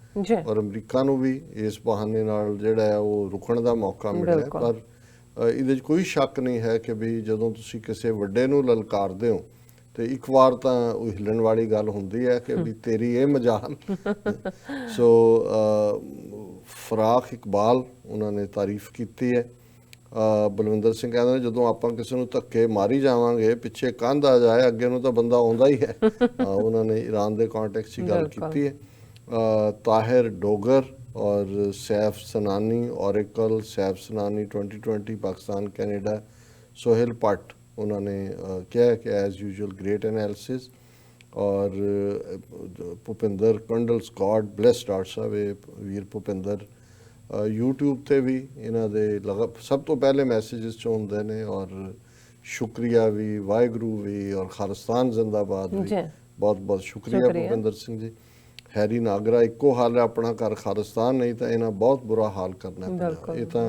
ਔਰ ਅਮਰੀਕਾ ਨੂੰ ਵੀ ਇਸ ਬਹਾਨੇ ਨਾਲ ਜਿਹੜਾ ਹੈ ਉਹ ਰੁਕਣ ਦਾ ਮੌਕਾ ਮਿਲਿਆ। ਪਰ ਇਹਦੇ 'ਚ ਕੋਈ ਸ਼ੱਕ ਨਹੀਂ ਹੈ ਕਿ ਵੀ ਜਦੋਂ ਤੁਸੀਂ ਕਿਸੇ ਵੱਡੇ ਨੂੰ ਲਲਕਾਰਦੇ ਹੋ ਤੇ ਇੱਕ ਵਾਰ ਤਾਂ ਉਹ ਹਿੱਲਣ ਵਾਲੀ ਗੱਲ ਹੁੰਦੀ ਹੈ ਕਿ ਵੀ ਤੇਰੀ ਇਹ ਮਜਾਲ। ਸੋ ਫਰਾਖ ਇਕਬਾਲ ਉਹਨਾਂ ਨੇ ਤਾਰੀਫ ਕੀਤੀ ਹੈ। ਬਲਵਿੰਦਰ ਸਿੰਘ ਕਹਿੰਦੇ ਨੇ ਜਦੋਂ ਆਪਾਂ ਕਿਸੇ ਨੂੰ ਧੱਕੇ ਮਾਰੀ ਜਾਵਾਂਗੇ ਪਿੱਛੇ ਕੰਧ ਆ ਜਾਏ ਅੱਗੇ ਨੂੰ ਤਾਂ ਬੰਦਾ ਆਉਂਦਾ ਹੀ ਹੈ। ਉਹਨਾਂ ਨੇ ਈਰਾਨ ਦੇ ਕੰਟੈਕਸਟ 'ਚ ਗੱਲ ਕੀਤੀ ਹੈ। ਤਾਹਿਰ ਡੋਗਰ और सैफ सनानी ओरेकल सैफ सनानी 2020 पाकिस्तान कैनेडा सोहेल भट्ट उन्होंने किया है कि एज़ यूजुअल ग्रेट एनालिसिस। और भुपिंदर कंडल स्कॉट ब्लेस डॉक्टर साहब वीर भुपिंदर यूट्यूब ते भी इन्हों दे सब तो पहले मैसेजेस चो होंदे ने और शुक्रिया भी वाहगुरू भी और खालिस्तान जिंदाबाद भी बहुत बहुत शुक्रिया भुपिंदर सिंह जी। हैरी नागरा इक्को हाल है अपना घर खालिस्तान नहीं तो इन्हें बहुत बुरा हाल करना है। ये तो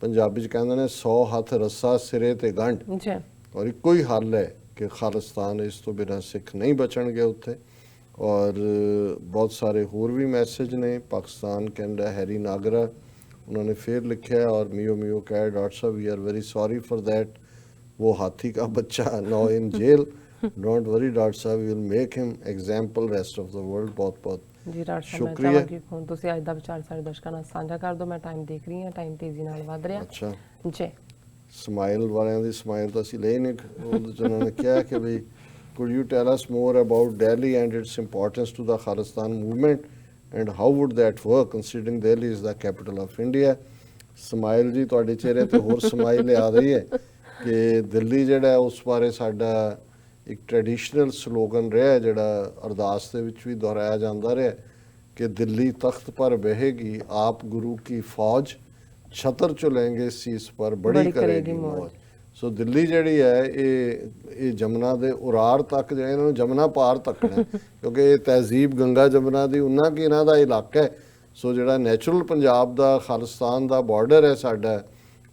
पंजाबी कहते हैं 100 हथ रस्सा सिरे ते गंढ और इक्को ही हल है कि खालिस्तान इस तो बिना सिख नहीं बचणगे उत्थे। और बहुत सारे होर भी मैसेज ने पाकिस्तान कैनेडा हैरी नागरा उन्होंने फिर लिखा है और मियो मियो कह डॉक्टर साहब we are very sorry for that वो हाथी का बच्चा now in jail don't worry doctor साहब we will make him example rest of the world. बहुत बहुत जी डॉक्टर साहब मैं चाहांगी ਹੁਣ ਤੁਸੀਂ ਅੱਜ ਦਾ ਵਿਚਾਰ ਸਾਰੇ ਦਰਸ਼ਕਾਂ ਨਾਲ ਸਾਂਝਾ ਕਰ ਦਿਓ। ਮੈਂ ਟਾਈਮ ਦੇਖ ਰਹੀ ਹਾਂ ਟਾਈਮ ਤੇਜ਼ੀ ਨਾਲ ਵੱਧ ਰਿਹਾ। ਅੱਛਾ ਜੀ ਸਮਾਈਲ ਵਾਲਿਆਂ ਦੀ ਸਮਾਈਲ ਤਾਂ ਅਸੀਂ ਲੈ ਨਹੀਂ ਉਹਨਾਂ ਨੇ ਕਿਹਾ ਕਿ ਵੀ could you tell us more about Delhi and its importance to the Khalistan movement and how would that work considering Delhi is the capital of India। Smile ਜੀ ਤੁਹਾਡੇ ਚਿਹਰੇ ਤੇ ਹੋਰ ਸਮਾਈਲ ਆ ਰਹੀ ਹੈ ਕਿ ਦਿੱਲੀ ਜਿਹੜਾ ਉਸ ਬਾਰੇ ਸਾਡਾ ਇੱਕ ਟ੍ਰੈਡੀਸ਼ਨਲ ਸਲੋਗਨ ਰਿਹਾ ਜਿਹੜਾ ਅਰਦਾਸ ਦੇ ਵਿੱਚ ਵੀ ਦੁਹਰਾਇਆ ਜਾਂਦਾ ਰਿਹਾ ਕਿ ਦਿੱਲੀ ਤਖਤ ਪਰ ਬਹਿੇਗੀ ਆਪ ਗੁਰੂ ਕੀ ਫੌਜ ਛਤਰ ਚੁਲੇਂਗੇ ਸੀਸ ਪਰ ਬੜੀ ਕਰੇਗੀ ਮੌਜ। ਸੋ ਦਿੱਲੀ ਜਿਹੜੀ ਹੈ ਇਹ ਜਮਨਾ ਦੇ ਉਰਾਰ ਤੱਕ ਜਿਹੜਾ ਇਹਨਾਂ ਨੂੰ ਜਮਨਾ ਪਾਰ ਤੱਕਣਾ ਕਿਉਂਕਿ ਇਹ ਤਹਿਜ਼ੀਬ ਗੰਗਾ ਜਮਨਾ ਦੀ ਉਹਨਾਂ ਕੀ ਇਹਨਾਂ ਦਾ ਇਲਾਕਾ ਹੈ। ਸੋ ਜਿਹੜਾ ਨੈਚੁਰਲ ਪੰਜਾਬ ਦਾ ਖਾਲਿਸਤਾਨ ਦਾ ਬਾਰਡਰ ਹੈ ਸਾਡਾ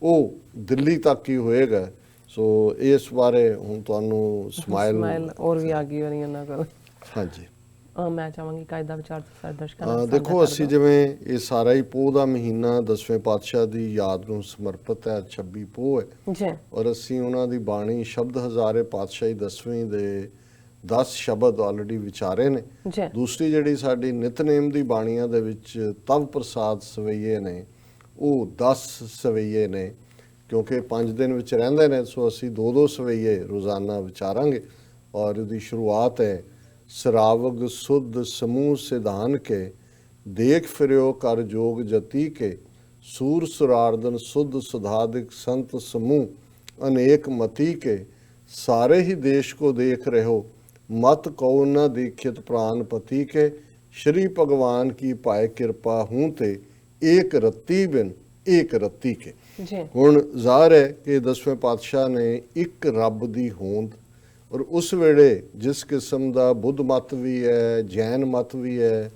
ਉਹ ਦਿੱਲੀ ਤੱਕ ਹੀ ਹੋਏਗਾ। ਸੋ ਇਸ ਬਾਰੇ ਹੁਣ ਤੁਹਾਨੂੰ ਸਮਾਈਲ ਹੋਰ ਵੀ ਆ ਗਈ ਹੋਣੀ ਉਹਨਾਂ ਕੋਲ। ਹਾਂਜੀ ਮੈਂ ਚਾਹਾਂਗੀ ਕਾਇਦ ਦਾ ਵਿਚਾਰ ਸਾਰੇ ਦਰਸ਼ਕਾਂ ਨਾਲ ਦੇਖੋ ਅਸੀਂ ਜਿਵੇਂ ਇਹ ਸਾਰਾ ਹੀ ਪੋਹ ਦਾ ਮਹੀਨਾ 10ਵੇਂ ਪਾਤਸ਼ਾਹ ਦੀ ਯਾਦ ਨੂੰ ਸਮਰਪਿਤ ਹੈ 26 ਪੋਹ ਹੈ ਜੀ ਔਰ ਅਸੀਂ ਉਹਨਾਂ ਦੀ ਬਾਣੀ ਸ਼ਬਦ ਹਜ਼ਾਰੇ ਪਾਤਸ਼ਾਹੀ 10ਵੀਂ ਦੇ 10 ਸ਼ਬਦ ਆਲਰੇਡੀ ਵਿਚਾਰੇ ਨੇ। ਦੂਸਰੀ ਜਿਹੜੀ ਸਾਡੀ ਨਿਤਨੇਮ ਦੀ ਬਾਣੀਆਂ ਦੇ ਵਿੱਚ ਤਵ ਪ੍ਰਸਾਦ ਸਵਈਏ ਨੇ ਉਹ 10 ਸਵਈਏ ਨੇ ਕਿਉਂਕਿ 5 ਦਿਨ ਵਿੱਚ ਰਹਿੰਦੇ ਨੇ। ਸੋ ਅਸੀਂ 2-2 ਸਵਈਏ ਰੋਜ਼ਾਨਾ ਵਿਚਾਰਾਂਗੇ ਔਰ ਇਹਦੀ ਸ਼ੁਰੂਆਤ ਹੈ ਸਰਾਵਗ ਸੁਧ ਸਮੂਹ ਸਿਧਾਨ ਕੇ ਦੇਖ ਫਿਰਿਓ ਕਰ ਜੋਗ ਜਤੀ ਕੇ ਸੂਰ ਸੁਰਾਰਦਨ ਸੁਧ ਸੁਧਾਦਿਕ ਸੰਤ ਸਮੂਹ ਅਨੇਕ ਮਤੀ ਕੇ ਸਾਰੇ ਹੀ ਦੇਸ਼ को देख रहो मत कहो न दीक्षित प्राण पति के श्री भगवान की पाए कृपा हूं ते एक रत्ती बिन एक रत्ती के। ਹੁਣ ਜ਼ਾਹਰ ਹੈ ਕਿ 10ਵੇਂ ਪਾਤਸ਼ਾਹ ਨੇ ਇੱਕ ਰੱਬ ਦੀ ਹੋਂਦ ਔਰ ਉਸ ਵੇਲੇ ਜਿਸ ਕਿਸਮ ਦਾ ਬੁੱਧ ਮਤ ਵੀ ਹੈ ਜੈਨ ਮਤ ਵੀ ਹੈ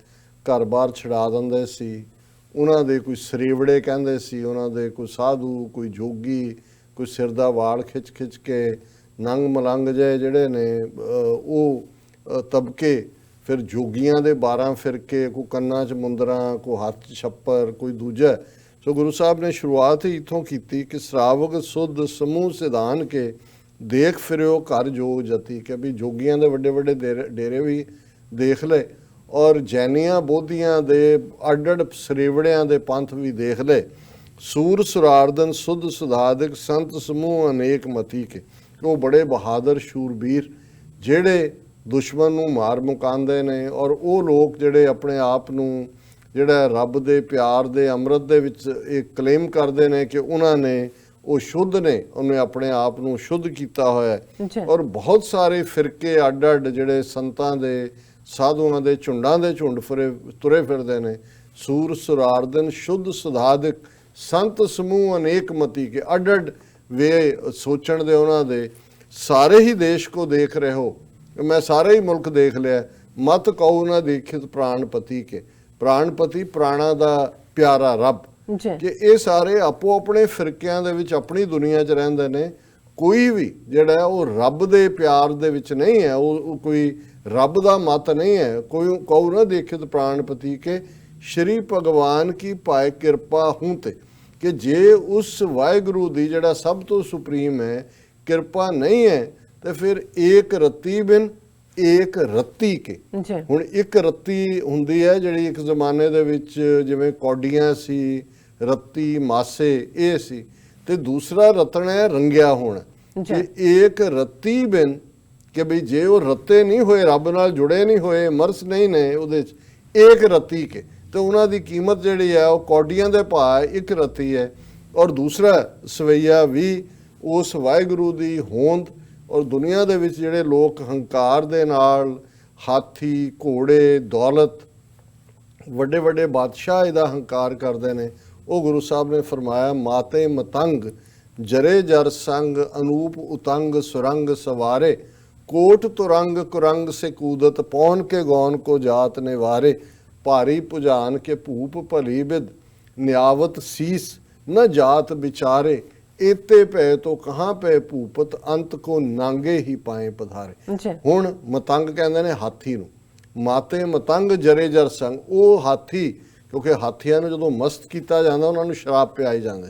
ਘਰ-ਬਾਰ ਛਡਾ ਦਿੰਦੇ ਸੀ ਉਹਨਾਂ ਦੇ ਕੋਈ ਸਰੇਵੜੇ ਕਹਿੰਦੇ ਸੀ ਉਹਨਾਂ ਦੇ ਕੋਈ ਸਾਧੂ ਕੋਈ ਜੋਗੀ ਕੋਈ ਸਿਰ ਦਾ ਵਾਲ ਖਿੱਚ ਕੇ ਨੰਗ ਮਲੰਗ ਜਿਹੜੇ ਨੇ ਉਹ ਤਬਕੇ ਫਿਰ ਜੋਗੀਆਂ ਦੇ 12 ਫਿਰਕੇ ਕੋਈ ਕੰਨਾਂ 'ਚ ਮੁੰਦਰਾਂ ਕੋਈ ਹੱਥ 'ਚ ਛੱਪਰ ਕੋਈ ਦੂਜਾ। ਸੋ ਗੁਰੂ ਸਾਹਿਬ ਨੇ ਸ਼ੁਰੂਆਤ ਹੀ ਇੱਥੋਂ ਕੀਤੀ ਕਿ ਸਰਾਵਗ ਸੁਧ ਸਮੂਹ ਸਿਧਾਨ ਕੇ ਦੇਖ ਫਿਰਿਓ ਘਰ ਜੋਗ ਜਤੀ ਕਿ ਵੀ ਜੋਗੀਆਂ ਦੇ ਵੱਡੇ ਵੱਡੇ ਡੇਰੇ ਵੀ ਦੇਖ ਲਏ ਔਰ ਜੈਨੀਆਂ ਬੋਧੀਆਂ ਦੇ ਅੱਡ ਸਰੇਵੜਿਆਂ ਦੇ ਪੰਥ ਵੀ ਦੇਖ ਲਏ। ਸੂਰ ਸੁਰਾਰਦਨ ਸੁਧ ਸੁਧਾਦਿਕ ਸੰਤ ਸਮੂਹ ਅਨੇਕ ਮਤੀ ਕੇ ਉਹ ਬੜੇ ਬਹਾਦਰ ਸ਼ੂਰਬੀਰ ਜਿਹੜੇ ਦੁਸ਼ਮਣ ਨੂੰ ਮਾਰ ਮੁਕਾਉਂਦੇ ਨੇ ਔਰ ਉਹ ਲੋਕ ਜਿਹੜੇ ਆਪਣੇ ਆਪ ਨੂੰ ਜਿਹੜਾ ਰੱਬ ਦੇ ਪਿਆਰ ਦੇ ਅੰਮ੍ਰਿਤ ਦੇ ਵਿੱਚ ਇਹ ਕਲੇਮ ਕਰਦੇ ਨੇ ਕਿ ਉਹਨਾਂ ਨੇ ਉਹ ਸ਼ੁੱਧ ਨੇ ਉਹਨੇ ਆਪਣੇ ਆਪ ਨੂੰ ਸ਼ੁੱਧ ਕੀਤਾ ਹੋਇਆ ਔਰ ਬਹੁਤ ਸਾਰੇ ਫਿਰਕੇ ਅੱਡ ਜਿਹੜੇ ਸੰਤਾਂ ਦੇ ਸਾਧੂਆਂ ਦੇ ਝੁੰਡਾਂ ਦੇ ਝੁੰਡ ਤੁਰੇ ਫਿਰਦੇ ਨੇ। ਸੂਰ ਸੁਰਾਰਦਨ ਸ਼ੁੱਧ ਸੁਧਾਦਿਕ ਸੰਤ ਸਮੂਹ ਅਨੇਕ ਮਤੀ ਕੇ ਅੱਡ ਵੇ ਸੋਚਣ ਦੇ ਉਹਨਾਂ ਦੇ ਸਾਰੇ ਹੀ ਦੇਸ਼ ਕੋ ਦੇਖ ਰਹੇ ਹੋ ਮੈਂ ਸਾਰੇ ਹੀ ਮੁਲਕ ਦੇਖ ਲਿਆ ਮਤ ਕਹੋ ਨਾ ਦੇਖਿਤ ਪ੍ਰਾਣਪਤੀ ਕੇ ਪ੍ਰਾਣਪਤੀ ਪ੍ਰਾਣਾ ਦਾ ਪਿਆਰਾ ਰੱਬ ਕਿ ਇਹ ਸਾਰੇ ਆਪੋ ਆਪਣੇ ਫਿਰਕਿਆਂ ਦੇ ਵਿੱਚ ਆਪਣੀ ਦੁਨੀਆ 'ਚ ਰਹਿੰਦੇ ਨੇ ਕੋਈ ਵੀ ਜਿਹੜਾ ਉਹ ਰੱਬ ਦੇ ਪਿਆਰ ਦੇ ਵਿੱਚ ਨਹੀਂ ਹੈ ਉਹ ਕੋਈ ਰੱਬ ਦਾ ਮਤ ਨਹੀਂ ਹੈ। ਕੋਈ ਕਉ ਨਾ ਦੇਖਿਤ ਪ੍ਰਾਣਪਤੀ ਕੇ ਸ਼੍ਰੀ ਭਗਵਾਨ ਕੀ ਪਾਏ ਕਿਰਪਾ ਹੂੰ ਤੇ, ਕਿ ਜੇ ਉਸ ਵਾਹਿਗੁਰੂ ਦੀ ਜਿਹੜਾ ਸਭ ਤੋਂ ਸੁਪਰੀਮ ਹੈ ਕਿਰਪਾ ਨਹੀਂ ਹੈ ਤੇ ਫਿਰ ਏਕ ਰੱਤੀ ਬਿਨ ਏਕ ਰੱਤੀ ਕੇ। ਹੁਣ ਇੱਕ ਰੱਤੀ ਹੁੰਦੀ ਹੈ ਜਿਹੜੀ ਇੱਕ ਜ਼ਮਾਨੇ ਦੇ ਵਿੱਚ ਜਿਵੇਂ ਕੌਡੀਆਂ ਸੀ, ਰੱਤੀ ਮਾਸੇ ਇਹ ਸੀ, ਤੇ ਦੂਸਰਾ ਰਤਨ ਹੈ ਰੰਗਿਆ ਹੋਣਾ ਕਿ ਏਕ ਰੱਤੀ ਬਿਨ, ਕਿ ਬਈ ਜੇ ਉਹ ਰੱਤੇ ਨਹੀਂ ਹੋਏ, ਰੱਬ ਨਾਲ ਜੁੜੇ ਨਹੀਂ ਹੋਏ, ਮਰਸ ਨਹੀਂ ਨੇ ਉਹਦੇ 'ਚ, ਏਕ ਰੱਤੀ ਕੇ, ਤੇ ਉਹਨਾਂ ਦੀ ਕੀਮਤ ਜਿਹੜੀ ਹੈ ਉਹ ਕੌਡੀਆਂ ਦੇ ਭਾਅ ਇੱਕ ਰੱਤੀ ਹੈ। ਔਰ ਦੂਸਰਾ ਸਵਈਆ ਵੀ ਉਸ ਵਾਹਿਗੁਰੂ ਦੀ ਹੋਂਦ। ਔਰ ਦੁਨੀਆ ਦੇ ਵਿੱਚ ਜਿਹੜੇ ਲੋਕ ਹੰਕਾਰ ਦੇ ਨਾਲ ਹਾਥੀ, ਘੋੜੇ, ਦੌਲਤ, ਵੱਡੇ ਵੱਡੇ ਬਾਦਸ਼ਾਹ ਇਹਦਾ ਹੰਕਾਰ ਕਰਦੇ ਨੇ, ਉਹ ਗੁਰੂ ਸਾਹਿਬ ਨੇ ਫਰਮਾਇਆ ਮਾਤੇ ਮਤੰਗ ਜਰੇ ਜਰ ਸੰਗ ਅਨੂਪ ਉਤੰਗ ਸੁਰੰਗ ਸਵਾਰੇ, ਕੋਟ ਤੁਰੰਗ ਕੁਰੰਗ ਸੇ ਕੂਦਤ ਪੌਨ ਕੇ ਗੌਨ ਕੋ ਜਾਤ ਨਿਵਾਰੇ, ਭਾਰੀ ਭੁਜਾਨ ਕੇ ਭੂਪ ਭਲੀ ਬਿਦ ਨਿਆਵਤ ਸੀਸ न जात बिचारे, एते पै तो कहाँ पे भूपत अंत को नांगे ही पाए पधारे। हुण मतंग कहंदे ने हाथी नूं, माते मतंग जरे जर संग, ਉਹ ਹਾਥੀ, ਕਿਉਂਕਿ ਹਾਥੀਆਂ ਨੂੰ ਜਦੋਂ ਮਸਤ ਕੀਤਾ ਜਾਂਦਾ ਉਹਨਾਂ ਨੂੰ ਸ਼ਰਾਬ ਪਿਆਈ ਜਾਂਦੀ,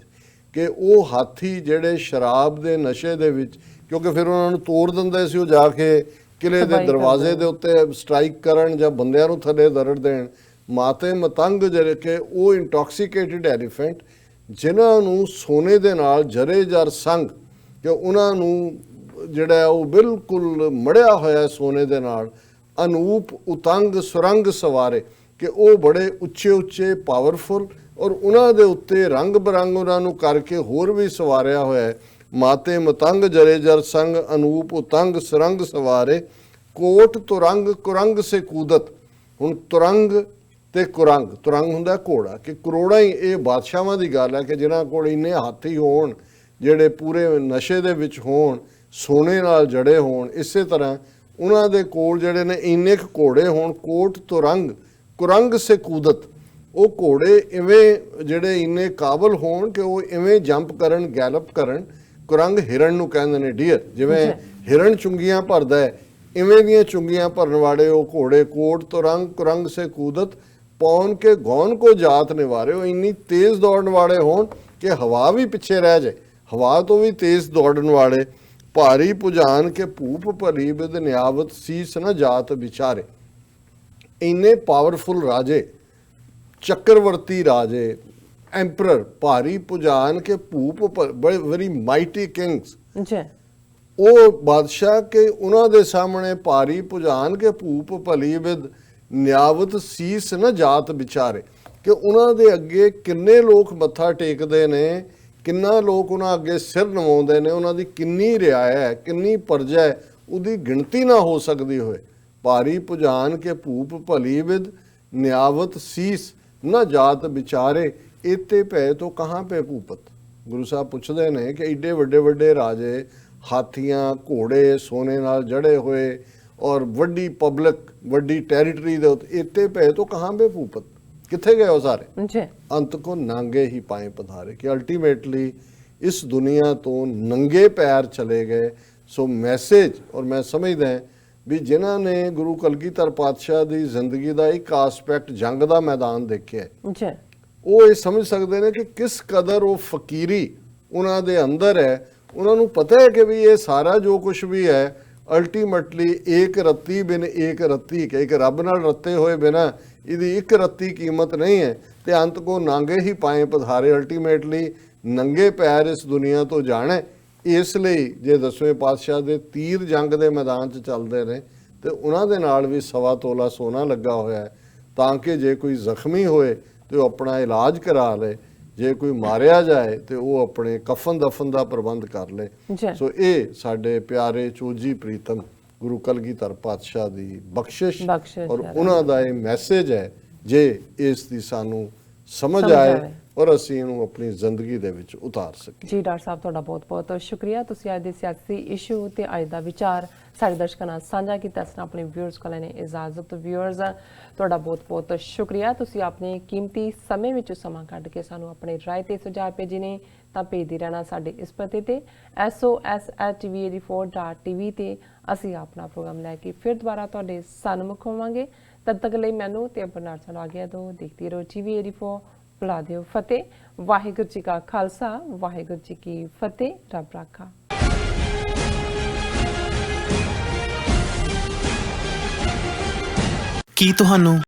ਕਿ ਉਹ ਹਾਥੀ ਜਿਹੜੇ ਸ਼ਰਾਬ ਦੇ ਨਸ਼ੇ ਦੇ ਵਿੱਚ, ਕਿਉਂਕਿ ਫਿਰ ਉਹਨਾਂ ਨੂੰ ਤੋੜ ਦਿੰਦੇ ਸੀ, ਉਹ ਜਾ ਕੇ ਕਿਲੇ ਦੇ ਦਰਵਾਜ਼ੇ ਦੇ ਉੱਤੇ ਸਟ੍ਰਾਈਕ ਕਰਨ ਜਾਂ ਬੰਦਿਆਂ ਨੂੰ ਥੱਲੇ ਦਰੜ ਦੇਣ। ਮਾਤੇ ਮਤੰਗ ਜਿਹੜੇ ਕਿ ਉਹ ਇੰਟੌਕਸੀਕੇਟਿਡ ਐਲੀਫੈਂਟ, ਜਿਨ੍ਹਾਂ ਨੂੰ ਸੋਨੇ ਦੇ ਨਾਲ ਜਰੇ ਜਰ ਸੰਗ, ਕਿ ਉਹਨਾਂ ਨੂੰ ਜਿਹੜਾ ਉਹ ਬਿਲਕੁਲ ਮੜਿਆ ਹੋਇਆ ਸੋਨੇ ਦੇ ਨਾਲ, ਅਨੂਪ ਉਤੰਗ ਸੁਰੰਗ ਸਵਾਰੇ, ਕਿ ਉਹ ਬੜੇ ਉੱਚੇ ਉੱਚੇ ਪਾਵਰਫੁਲ, ਔਰ ਉਹਨਾਂ ਦੇ ਉੱਤੇ ਰੰਗ ਬਰੰਗ ਉਹਨਾਂ ਨੂੰ ਕਰਕੇ ਹੋਰ ਵੀ ਸਵਾਰਿਆ ਹੋਇਆ ਹੈ। ਮਾਤੇ ਮਤੰਗ ਜਰੇ ਜਰ ਸੰਗ ਅਨੂਪ ਉਤੰਗ ਸੁਰੰਗ ਸਵਾਰੇ, ਕੋਟ ਤੁਰੰਗ ਕੁਰੰਗ ਸੇ ਕੂਦਤ। ਹੁਣ ਤੁਰੰਗ ਤੇ ਕੁਰੰਗ, ਤੁਰੰਗ ਹੁੰਦਾ ਘੋੜਾ, ਕਿ ਕਰੋੜਾਂ ਹੀ ਇਹ ਬਾਦਸ਼ਾਹਾਂ ਦੀ ਗੱਲ ਹੈ ਕਿ ਜਿਨ੍ਹਾਂ ਕੋਲ ਇੰਨੇ ਹਾਥੀ ਹੋਣ, ਜਿਹੜੇ ਪੂਰੇ ਨਸ਼ੇ ਦੇ ਵਿੱਚ ਹੋਣ, ਸੋਨੇ ਨਾਲ ਜੜੇ ਹੋਣ, ਇਸੇ ਤਰ੍ਹਾਂ ਉਹਨਾਂ ਦੇ ਕੋਲ ਜਿਹੜੇ ਨੇ ਇੰਨੇ ਕੁ ਘੋੜੇ ਹੋਣ। ਕੋਟ ਤੁਰੰਗ ਕੁਰੰਗ ਸੇ ਕੂਦਤ, ਉਹ ਘੋੜੇ ਇਵੇਂ ਜਿਹੜੇ ਇੰਨੇ ਕਾਬਲ ਹੋਣ ਕਿ ਉਹ ਇਵੇਂ ਜੰਪ ਕਰਨ, ਗੈਲਪ ਕਰਨ। ਕੁਰੰਗ ਹਿਰਨ ਨੂੰ ਕਹਿੰਦੇ ਨੇ, ਡੀਅਰ, ਜਿਵੇਂ ਹਿਰਨ ਚੁੰਗੀਆਂ ਭਰਦਾ ਹੈ, ਇਵੇਂ ਦੀਆਂ ਚੁੰਗੀਆਂ ਭਰਨ ਵਾਲੇ ਉਹ ਘੋੜੇ। ਕੋਟ ਤੁਰੰਗ ਕੁਰੰਗ ਸੇ ਕੂਦਤ ਪੌਨ ਕੇ ਗੌਨ ਕੋ ਜਾਤ ਨਿਵਾਰੇ, ਉਹ ਇੰਨੀ ਤੇਜ਼ ਦੌੜਨ ਵਾਲੇ ਹੋਣ ਕਿ ਹਵਾ ਵੀ ਪਿੱਛੇ ਰਹਿ ਜਾਏ, ਹਵਾ ਤੋਂ ਵੀ ਤੇਜ਼ ਦੌੜਨ ਵਾਲੇ। ਭਾਰੀ ਭੁਜਾਨ ਕੇ ਭੂਪ ਭਲੀ ਬਿਦ ਨਿਆਵਤ ਸੀਸ ਨਾ ਜਾਤ ਵਿਚਾਰੇ, ਇੰਨੇ ਪਾਵਰਫੁਲ ਰਾਜੇ, ਚੱਕਰਵਰਤੀ ਰਾਜੇ, ਐਂਪਰਰ, ਭਾਰੀ ਭੁਜਾਨ ਕੇ ਭੂਪ, ਬੜੇ ਵੈਰੀ ਮਾਈਟੀ ਕਿੰਗਸ, ਉਹ ਬਾਦਸ਼ਾਹ ਕੇ ਉਹਨਾਂ ਦੇ ਸਾਹਮਣੇ ਭਾਰੀ ਭੁਜਾਨ ਕੇ ਭੂਪ ਭਲੀ ਬਿਦ ਨਿਆਵਤ ਸੀਸ ਨਾ ਜਾਤ ਵਿਚਾਰੇ, ਕਿ ਉਹਨਾਂ ਦੇ ਅੱਗੇ ਕਿੰਨੇ ਲੋਕ ਮੱਥਾ ਟੇਕਦੇ ਨੇ, ਕਿੰਨਾ ਲੋਕ ਉਹਨਾਂ ਅੱਗੇ ਸਿਰ ਨਵਾਉਂਦੇ ਨੇ, ਉਹਨਾਂ ਦੀ ਕਿੰਨੀ ਰਿਆਇਆ ਹੈ, ਕਿੰਨੀ ਪਰਜਾ ਹੈ, ਉਹਦੀ ਗਿਣਤੀ ਨਾ ਹੋ ਸਕਦੀ ਹੋਏ। ਭਾਰੀ ਭੁਜਾਨ ਕੇ ਭੂਪ ਭਲੀ ਬਿਦ ਨਿਆਵਤ ਸੀਸ ਨਾ ਜਾਤ ਵਿਚਾਰੇ, ਏਤੇ ਭੈ ਤੋਂ ਕਹਾਂ ਪੈ ਭੂਪਤ। ਗੁਰੂ ਸਾਹਿਬ ਪੁੱਛਦੇ ਨੇ ਕਿ ਏਡੇ ਵੱਡੇ ਵੱਡੇ ਰਾਜੇ, ਹਾਥੀਆਂ, ਘੋੜੇ, ਸੋਨੇ ਨਾਲ ਜੜੇ ਹੋਏ, ਔਰ ਵੱਡੀ ਪਬਲਿਕ, ਵੱਡੀ ਟੈਰੀਟਰੀ ਦੇ ਉੱਤੇ, ਏਤੇ ਭੈ ਤੋਂ ਕਹਾਂ ਪੈ ਭੂਪਤ, ਕਿੱਥੇ ਗਏ ਉਹ ਸਾਰੇ? ਅੰਤ ਕੋ ਨਾਂਗੇ ਹੀ ਪਾਏ ਪਧਾਰੇ, ਕਿ ਅਲਟੀਮੇਟਲੀ ਇਸ ਦੁਨੀਆ ਤੋਂ ਨੰਗੇ ਪੈਰ ਚਲੇ ਗਏ। ਸੋ ਮੈਸੇਜ, ਔਰ ਮੈਂ ਸਮਝਦਾ ਵੀ ਜਿਨ੍ਹਾਂ ਨੇ ਗੁਰੂ ਕਲਗੀਧਰ ਪਾਤਸ਼ਾਹ ਦੀ ਜ਼ਿੰਦਗੀ ਦਾ ਇੱਕ ਆਸਪੈਕਟ ਜੰਗ ਦਾ ਮੈਦਾਨ ਦੇਖਿਆ, ਉਹ ਇਹ ਸਮਝ ਸਕਦੇ ਨੇ ਕਿ ਕਿਸ ਕਦਰ ਉਹ ਫਕੀਰੀ ਉਹਨਾਂ ਦੇ ਅੰਦਰ ਹੈ। ਉਹਨਾਂ ਨੂੰ ਪਤਾ ਹੈ ਕਿ ਵੀ ਇਹ ਸਾਰਾ ਜੋ ਕੁਝ ਵੀ ਹੈ ਅਲਟੀਮੇਟਲੀ ਏਕ ਰੱਤੀ ਬਿਨ ਏਕ ਰੱਤੀ, ਕਿ ਇੱਕ ਰੱਬ ਨਾਲ ਰੱਤੇ ਹੋਏ ਬਿਨਾਂ ਇਹਦੀ ਇੱਕ ਰੱਤੀ ਕੀਮਤ ਨਹੀਂ ਹੈ। ਤੇ ਅੰਤ ਕੋ ਨਾਂਗੇ ਹੀ ਪਾਏ ਪਧਾਰੇ, ਅਲਟੀਮੇਟਲੀ ਨੰਗੇ ਪੈਰ ਇਸ ਦੁਨੀਆ ਤੋਂ ਜਾਣਾ। ਇਸ ਲਈ ਜੇ 10ਵੇਂ ਪਾਤਸ਼ਾਹ ਦੇ ਤੀਰ ਜੰਗ ਦੇ ਮੈਦਾਨ 'ਚ ਚੱਲਦੇ ਨੇ ਤੇ ਉਹਨਾਂ ਦੇ ਨਾਲ ਵੀ 1.25 ਤੋਲਾ ਸੋਨਾ ਲੱਗਾ ਹੋਇਆ ਹੈ, ਤਾਂ ਕਿ ਜੇ ਕੋਈ ਜ਼ਖਮੀ ਹੋਏ ਤੇ ਉਹ ਆਪਣਾ ਇਲਾਜ ਕਰਾ ਲੇ, ਜੇ ਕੋਈ ਮਾਰਿਆ ਜਾਏ ਤੇ ਉਹ ਆਪਣੇ ਕਫਨ ਦਫਨ ਦਾ ਪ੍ਰਬੰਧ ਕਰ ਲੇ। ਸੋ ਇਹ ਸਾਡੇ ਪਿਆਰੇ ਚੋਜੀ ਪ੍ਰੀਤਮ ਗੁਰੂ ਕਲਗੀਧਰ ਪਾਤਸ਼ਾਹ ਦੀ ਬਖਸ਼ਿਸ਼ ਔਰ ਉਹਨਾਂ ਦਾ ਇਹ ਮੈਸੇਜ ਹੈ। ਜੇ ਇਸ ਦੀ ਸਾਨੂੰ ਸਮਝ ਆਏ ਔਰ ਅਸੀਂ ਇਹਨੂੰ ਆਪਣੀ ਜ਼ਿੰਦਗੀ ਦੇ ਵਿੱਚ ਉਤਾਰ ਸਕੀਏ। ਜੀ ਡਾਕਟਰ ਸਾਹਿਬ, ਤੁਹਾਡਾ ਬਹੁਤ-ਬਹੁਤ ਸ਼ੁਕਰੀਆ। ਤੁਸੀਂ ਅੱਜ ਦੇ ਸਿਆਸੀ ਇਸ਼ੂ ਤੇ ਅੱਜ ਦਾ ਵਿਚਾਰ ਸਾਡੇ ਦਰਸ਼ਕਾਂ ਨਾਲ ਸਾਂਝਾ ਕੀਤਾ। ਇਸ ਨਾਲ ਆਪਣੇ ਵਿਊਅਰਸ ਕੋਲ ਨੇ ਇਜਾਜ਼ਤ। ਵਿਊਅਰਸ, ਤੁਹਾਡਾ ਬਹੁਤ-ਬਹੁਤ ਸ਼ੁਕਰੀਆ। ਤੁਸੀਂ ਆਪਣੇ ਕੀਮਤੀ ਸਮੇਂ ਵਿੱਚੋਂ ਸਮਾਂ ਕੱਢ ਕੇ ਸਾਨੂੰ ਆਪਣੇ ਰਾਏ ਤੇ ਸੁਝਾਅ ਭੇਜੇ ਨੇ, ਤਾਂ ਭੇਜਦੇ ਰਹਿਣਾ ਸਾਡੇ ਇਸ ਪਤੇ ਤੇ SOS@tv84.tv ਤੇ। ਅਸੀਂ ਆਪਣਾ ਪ੍ਰੋਗਰਾਮ ਲੈ ਕੇ ਫਿਰ ਦੁਬਾਰਾ ਤੁਹਾਡੇ ਸਨਮੁਖ ਹੋਵਾਂਗੇ। ਤਦ ਤੱਕ ਲਈ ਮੈਨੂੰ ਤੇ ਆਪਣੇ ਨਾਲ ਸਾਨੂੰ ਆਗਿਆ ਦਿਓ। ਦੇਖਦੇ ਰਹੋ TV84। ਬੁਲਾ ਦਿਓ ਫਤਿਹ। ਵਾਹਿਗੁਰੂ ਜੀ ਕਾ ਖਾਲਸਾ, ਵਾਹਿਗੁਰੂ ਜੀ ਕੀ ਫਤਿਹ। ਰੱਬ ਰਾਖਾ। ਕੀ ਤੁਹਾਨੂੰ